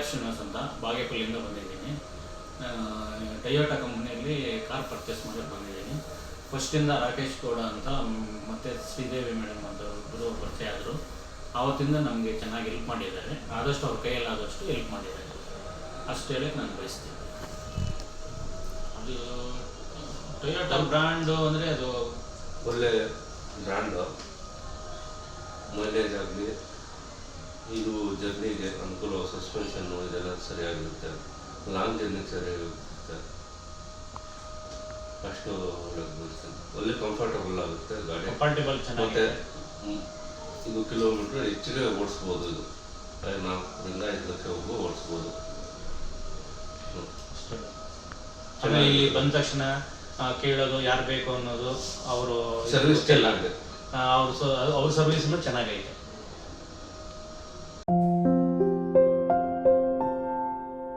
ಶ್ರೀನಿವಾಸ್ ಅಂತ ಬಾಗೇಪಲ್ಲಿಯಿಂದ ಬಂದಿದ್ದೀನಿ. ಟೊಯೋಟಾ ಕಂಪ್ನಿಯಲ್ಲಿ ಕಾರ್ ಪರ್ಚೇಸ್ ಮಾಡಿ ಬಂದಿದ್ದೀನಿ. ಫಸ್ಟಿಂದ ರಾಕೇಶ್ ಗೌಡ ಅಂತ ಮತ್ತು ಶ್ರೀದೇವಿ ಮೇಡಮ್ ಅಂತ ಒಬ್ಬರು ಪರಿಚಯ ಆದರು. ಆವತ್ತಿಂದ ನಮಗೆ ಚೆನ್ನಾಗಿ ಹೆಲ್ಪ್ ಮಾಡಿದ್ದಾರೆ. ಆದಷ್ಟು ಅವ್ರ ಕೈಯಲ್ಲಾದಷ್ಟು ಹೆಲ್ಪ್ ಮಾಡಿದ್ದಾರೆ, ಅಷ್ಟು ಹೇಳಕ್ಕೆ ನಾನು ಬಯಸ್ತೀನಿ. ಅದು ಟೊಯೋಟಾ ಬ್ರ್ಯಾಂಡು ಅಂದರೆ ಅದು ಒಳ್ಳೆ ಬ್ರ್ಯಾಂಡು. ಮೈಲೇಜ್ ಆಗಲಿ, ಇದು ಜರ್ನಿಗೆ ಅನುಕೂಲ, ಸಸ್ಪೆನ್ಷನ್ನು ಇದೆಲ್ಲ ಸರಿಯಾಗಿರುತ್ತೆ. ಲಾಂಗ್ ಜರ್ನಿಗೆ ಸರಿಯಾಗಿರುತ್ತೆ. ಅಷ್ಟು ಒಳ್ಳೆ ಕಂಫರ್ಟಬಲ್ ಆಗುತ್ತೆ ಗಾಡಿ. ಕಂಫರ್ಟಬಲ್ ಮತ್ತು ಇದು ಕಿಲೋಮೀಟ್ರ್ ಹೆಚ್ಚಿಗೆ ಓಡಿಸ್ಬೋದು. ಇದು 4ರಿಂದ 5 ಲಕ್ಷವರೆಗೂ ಓಡಿಸ್ಬೋದು. ಆಮೇಲೆ ಇಲ್ಲಿ ಬಂದ ತಕ್ಷಣ ಕೇಳೋದು ಯಾರು ಬೇಕು ಅನ್ನೋದು ಅವರು ಸರ್ವಿಸ್ ಚೆನ್ನಾಗಿದೆ. ಅವ್ರ ಸರ್ವಿಸ್ನು ಚೆನ್ನಾಗೈತೆ.